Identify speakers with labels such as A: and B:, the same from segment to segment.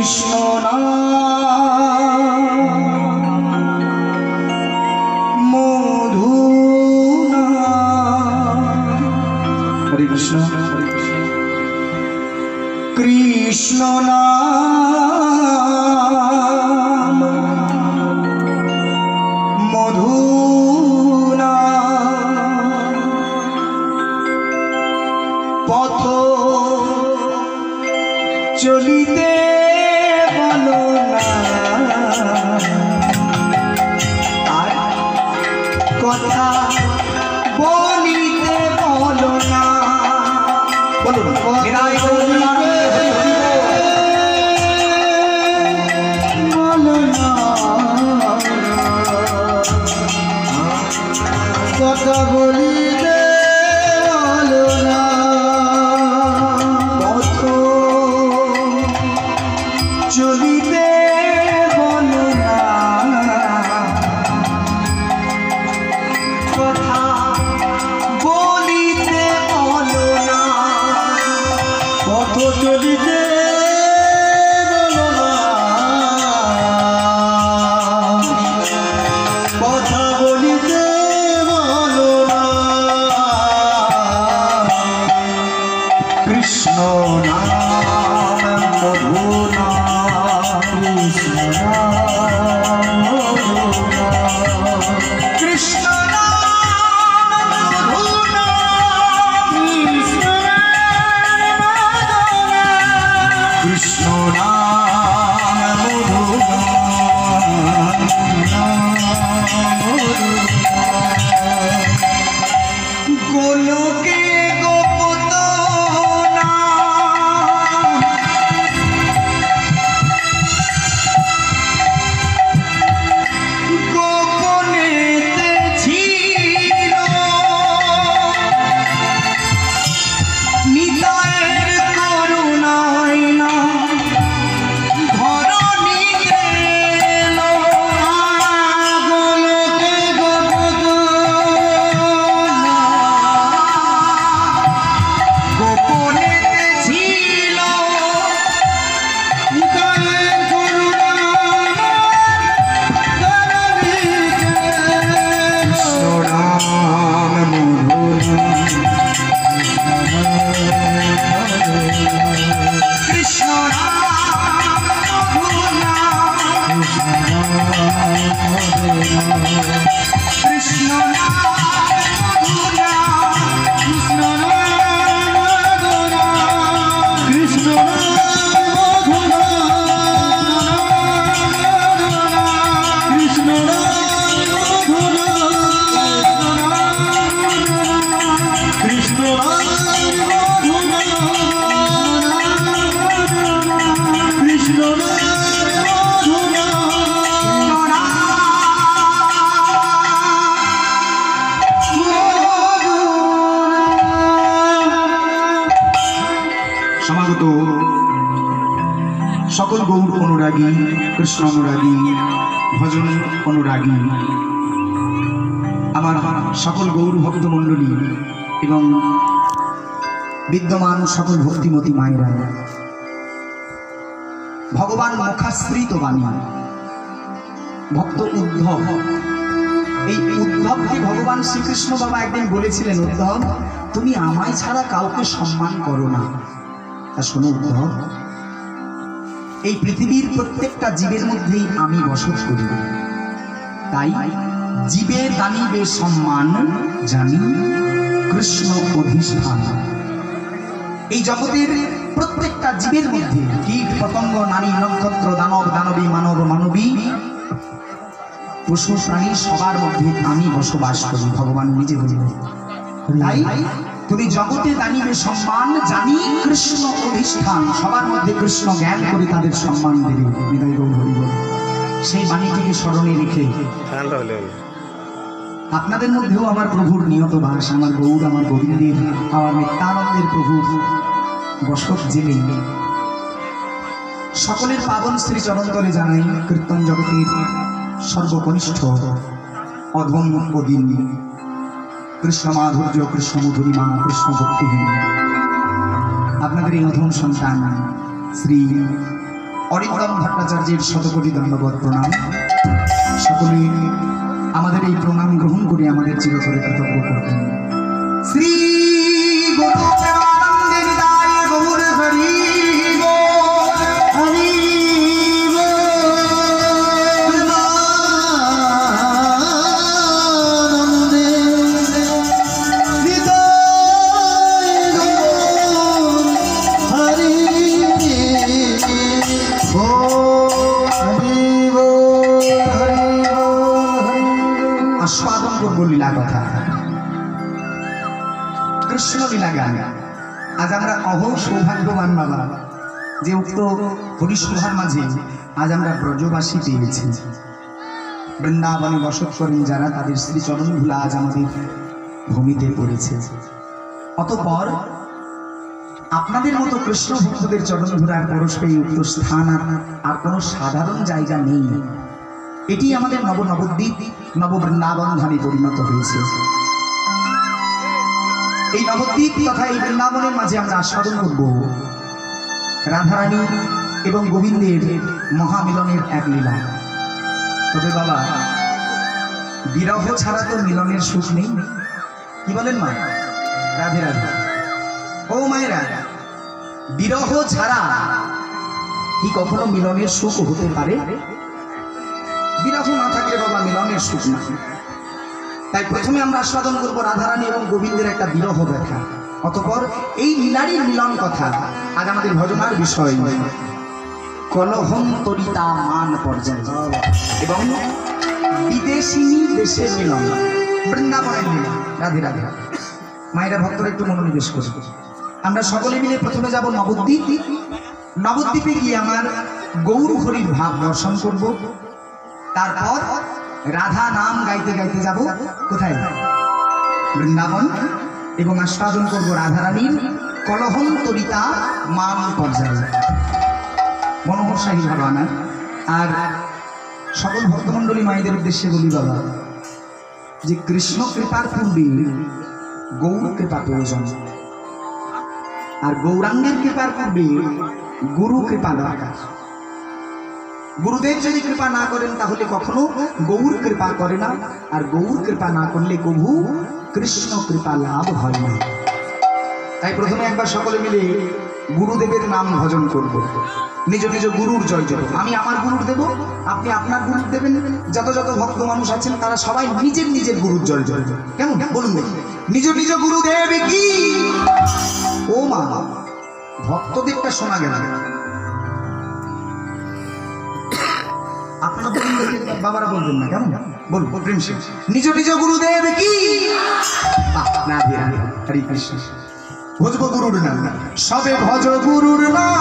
A: কৃষ্ণ নাম মধু নাম। হরে কৃষ্ণ কৃষ্ণ নাম মধু নাম। পথ চলিতে বলো না আর কথা বলিতে বলো না। বলুন বলো না কথা বলিতে বলো না। পথ চলিতে বলো না কথা বলিতে বলো না। পথ চলিতে বলো না কথা বলিতে বলো না। কৃষ্ণ নাম মধু নাম কৃষ্ণ নাম মধু নাম কৃষ্ণ নাম মধু গোলকে গোপত গোপনেতে ছিল নিতায়ের করুণায় না ধরণীতে এলো। গোলকে গোপত গোপনেতে ছিল নিতায়ের করুণায় কৃষ্ণ নাম মধু নাম কৃষ্ণ নাম মধু নাম কৃষ্ণ নাম মধু নাম কৃষ্ণ নাম মধু নাম কৃষ্ণ নাম মধু নাম কৃষ্ণ সমাগত সকল গৌর অনুরাগী, কৃষ্ণ অনুরাগী, ভজন অনুরাগী, আমার সকল গৌর ভক্ত মণ্ডলী এবং বিদ্যমান সকল ভক্তিমতী মায়েরা, ভগবান মুখাশ্রিত বাণী ভক্ত উদ্ধব, এই উদ্ধবকে ভগবান শ্রীকৃষ্ণ বাবা একদিন বলেছিলেন, উদ্ধব তুমি আমায় ছাড়া কাউকে সম্মান করো না। তা শোনো উদ্ধব, এই পৃথিবীর প্রত্যেকটা জীবের মধ্যেই আমি বসত করি, তাই জীবে দানিবে সম্মান জানি কৃষ্ণ অধিষ্ঠান। এই জগতের প্রত্যেকটা জীবের মধ্যে কীট পতঙ্গ নারী নক্ষত্র দানব দানবী মানব মানবী পশু প্রাণী সবার মধ্যে আমি বসবাস করি, ভগবান নিজে বললেন। তাই তুমি জগতে দানিবে সম্মান জানি কৃষ্ণ অধিষ্ঠান, সবার মধ্যে কৃষ্ণ জ্ঞান করে তাদের সম্মান দেবে। হৃদয় গৌর হরি বল। সেই বাণীটিকে স্মরণে রেখে আপনাদের মধ্যেও আমার প্রভুর নিয়ত বাস, আমার গৌর আমার গোবিন্দের আমার নিত্যানন্দের প্রভুর বসত জেলে সকলের পাবন শ্রী চরণতলে জানাই কীর্তন জগতের সর্বকনিষ্ঠ অধম দিন কৃষ্ণ মাধুর্য, কৃষ্ণ মধুরিমা, কৃষ্ণ ভক্তিহীন আপনাদের এই অধম সন্তান শ্রী অরিন্দম ভট্টাচার্যের শতকোটি ধন্যবাদ প্রণাম। সকলে আমাদের এই প্রণাম গ্রহণ করে আমাদের চিরতরে কৃতজ্ঞ করবেন। শ্রী গুরু প্রেমানন্দের দায় গৌর হরি হরি আস্বাদন করব লীলা কথা, কৃষ্ণ লীলা গান। আজ আমরা অহো সৌভাগ্যবান বাবা যে উক্ত হরিসভার মাঝে আজ আমরা ব্রজবাসী পেয়েছি। বৃন্দাবনে বসত করেন যারা, তাদের শ্রীচরণ ধুলা আজ আমাদের ভূমিতে পড়েছে। অতঃপর আপনাদের মতো কৃষ্ণ ভক্তদের চরণ ধুলার পরশ পেয়ে উক্ত স্থান আর কোনো সাধারণ জায়গা নেই। এটি আমাদের নবদ্বীপ নববৃন্দাবন ধামে পরিণত হয়েছে। এই নবদ্বীপ তথা এই বৃন্দাবনের মাঝে আমরা আস্বাদন করব রাধারানী এবং গোবিন্দের মহামিলনের এক লীলা। তবে বাবা, বিরহ ছাড়া তো মিলনের সুখ নেই। কি বলেন মা? রাধে রাধে। ও মায়েরা, বিরহ ছাড়া কি কখনো মিলনের সুখ হতে পারে? বিরহ না থাকলে বাবা মিলনের সুখ না। তাই প্রথমে আমরা আস্বাদন করবো রাধারানী এবং গোবিন্দের একটা বিরহ ব্যথা। অতঃপর এই লীলারই মিলন কথা আজ আমাদের ভজনার বিষয়। কলহন্তরিতা মান পর্যায় এবং বিদেশিনী দেশের মিলন, বৃন্দাবনের মিলন। রাধে রাধে। মায়েরা ভক্তরা একটু মনোনিবেশ করবে। আমরা সকলে মিলে প্রথমে যাব নবদ্বীপ। নবদ্বীপে গিয়ে আমার গৌর হরির ভাব দর্শন করব। তারপর রাধা নাম গাইতে গাইতে যাব কোথায়? বৃন্দাবন। এবং আস্বাদন করব রাধারানীর কলহন্তরিতা মান পর্যায়ে। মনোহরশাহী ভাবানা। আর সকল ভক্তমণ্ডলী মায়েদের উদ্দেশ্যে বলি বাবা, যে কৃষ্ণ কৃপার পূর্বে গৌর কৃপা প্রয়োজন, আর গৌরাঙ্গের কৃপার পূর্বে গুরু কৃপা দরকার। গুরুদেব যদি কৃপা না করেন তাহলে কখনো গৌর কৃপা করে না, আর গৌর কৃপা না করলে কভু কৃষ্ণ কৃপা লাভ হয় না। তাই প্রথমে একবার সকলে মিলে গুরুদেবের নাম ভজন করব, নিজ নিজ গুরুর জয় জয়। আমি আমার গুরুর দেব, আপনি আপনার গুরুর দেবেন। যত যত ভক্ত মানুষ আছেন তারা সবাই নিজের নিজের গুরুর জয় জয়। কেমন বলুন? নিজ নিজ গুরুদেব কি। ও মা, ভক্তদেবটা শোনা গেল। আপনারা বলুন, বাবারা বলবেন না, কেমন বলুন? প্রেম সিং নিজ নিজ গুরুদেব কি। না দিয়ে হরে কৃষ্ণ। ভজব গুরুর নাম, সবে ভজ গুরুর নাম।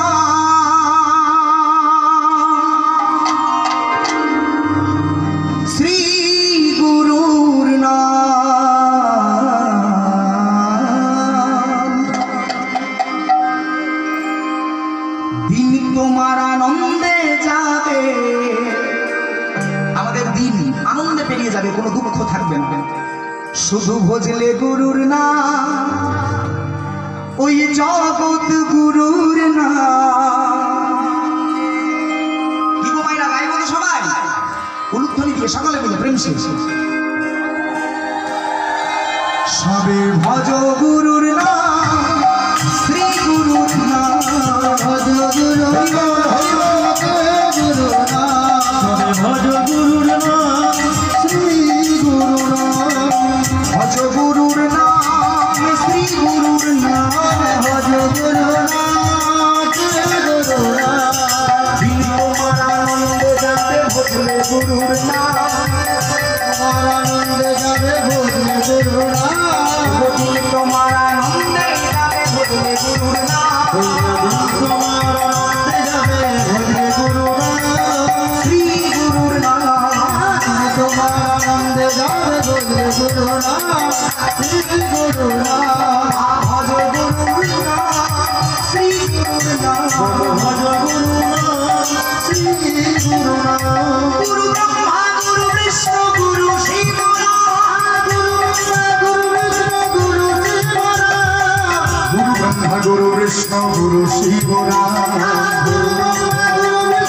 A: শ্রী গুরুর নাম। দিন তোমার আনন্দে যাবে, আমাদের দিন আনন্দে পেরিয়ে যাবে, কোনো দুঃখ থাকবে না। শুধু ভজলে গুরুর নাম, ওই জগৎ গুরুর নাম। কি গো মাইরা, গাইব না সবাই? উলুধ্বনি দিয়ে সকলে মিলে প্রেম শেষ। সবে ভজ গুরুর নাম, শ্রী গুরুর নাম। ভজ গুরুর নাম, ভজ গুরুর নাম, শ্রী গুরুর নাম। ভজ গুরুর নাম, শ্রী গুরুর নাম। ভজ গুরুর নাম, শ্রী গুরুর নাম। দিন তোমার আনন্দে যাবে ভজলে গুরুর নাম। তোমার আনন্দে যাবে ভজলে গুরুর নাম। দিন তোমার আনন্দে যাবে ভজলে গুরুর নাম। তোমার আনন্দে যাবে ভজলে গুরুর নাম, শ্রী গুরুর নাম। তোমার আনন্দে যাবে ভজলে গুরুর নাম, শ্রী গুরুর নাম। ভজ গুরুর নাম, শ্রী গুরুর নাম। ভজ গুরুর নাম, শ্রী গুরুর নাম। গুরু ব্রহ্মা গুরু বিষ্ণু গুরু শিব নাম। গুরু ব্রহ্মা গুরু বিষ্ণু গুরু শিব নাম। গুরু ব্রহ্মা গুরু বিষ্ণু গুরু শিব নাম। গুরু ব্রহ্মা গুরু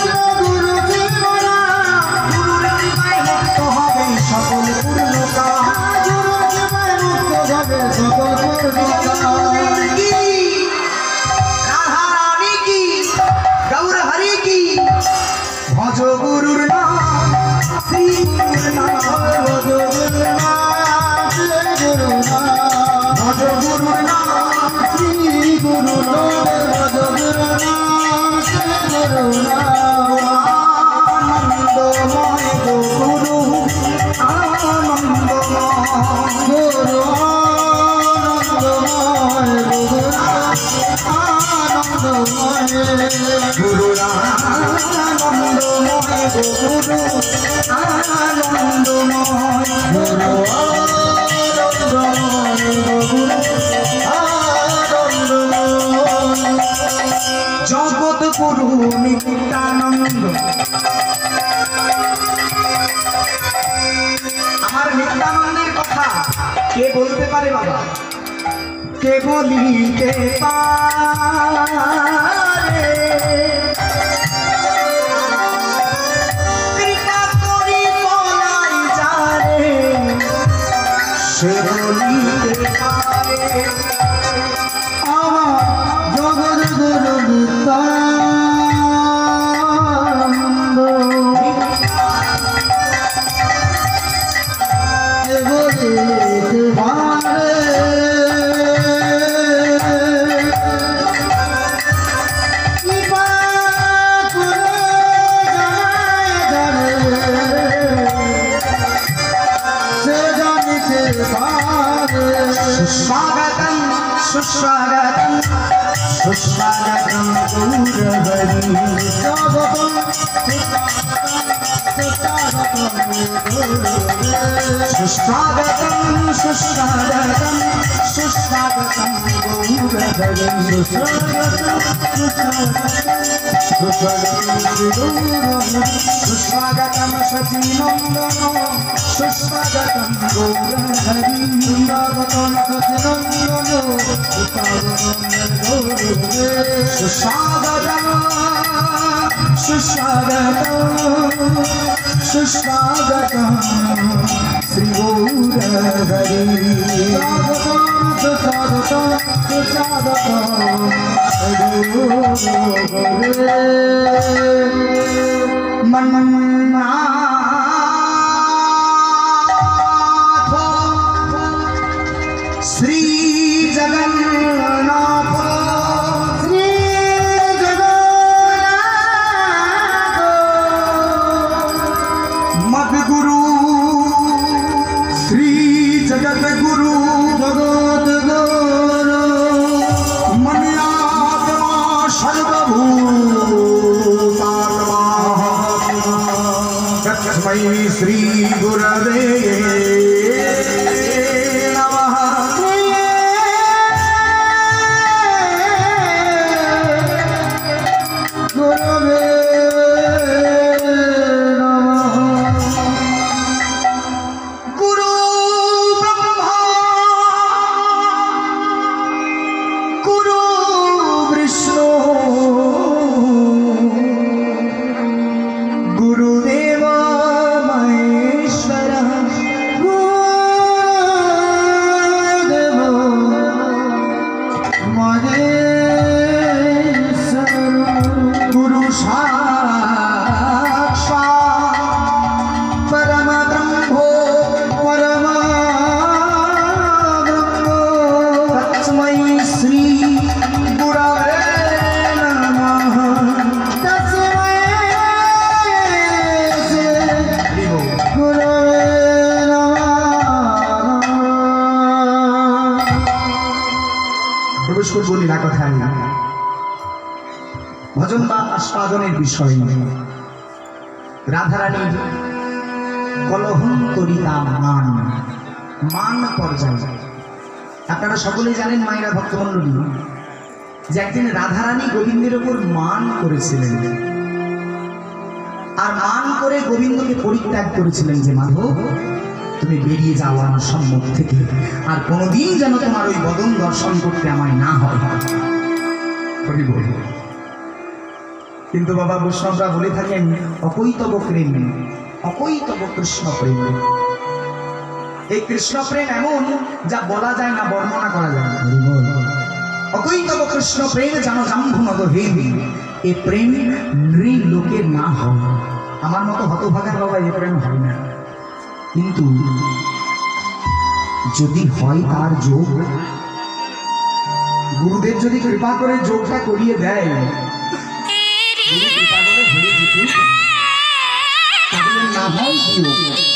A: আনন্দময় গো গুরু আনন্দময় গুরু আনন্দময় গো গুরু আনন্দময় গুরু জগৎ গুরু নিত্যানন্দ। আমার নিত্যানন্দের কথা কে বলতে পারে বাবা? কে বলিতে পারে? কৃপা করি বলাই যারে সে বলিতে পারে। আমার জগৎ গুরু নিত্যানন্দ কে বলিতে পারে? सुस्वागतं सुस्वागतं सुस्वागतं गौरहरि सुस्वागतं सुस्वागतं सुस्वागतं गौरहरि सुस्वागतं सचिनन्दन सुस्वागतं गौरहरि सुस्वागतं सुस्वागतं सुस्वागतं श्री गौरहरि सुस्वागतं मन्नाथ श्री जगन्नाथ श्री जगन्नाथ मद्गुरु श्री जगत गुरु जगत गुरु मन्यात्मा सर्वभूतात्मा तस्मै श्री गुरवे বলি না কথা ভজন বা আস্বাদনের বিষয় রাধারানীর কলহন্তরিতা মান মান পর্যায়ে আপনারা সকলেই জানেন মায়েরা ভক্তমণ্ডলী যে একদিন রাধারানী গোবিন্দের উপর মান করেছিলেন আর মান করে গোবিন্দকে পরিত্যাগ করেছিলেন যে মাধব তুমি বেরিয়ে যাও আমার সম্মুখ থেকে আর কোনোদিন যেন তোমার ওই বদন দর্শন করতে আমায় না হয়। কিন্তু বাবা বৈষ্ণবরা বলে থাকেন অকৈতব প্রেম অকৈতব কৃষ্ণ প্রেম। এই কৃষ্ণ প্রেম এমন যা বলা যায় না বর্ণনা করা যায় না। অকৈতব কৃষ্ণ প্রেম যেন জাম্ভু নদ হেবি এ প্রেম নৃলোকের না হয়। আমার মতো হতভাগার বাবা এ প্রেম হয় না, কিন্তু যদি হয় তার যোগ গুরুদেব যদি কৃপা করে যোগটা করিয়ে দেয় যদি এটা বলে হয়ে যেতেই পারে। তাহলে না হয় দিও।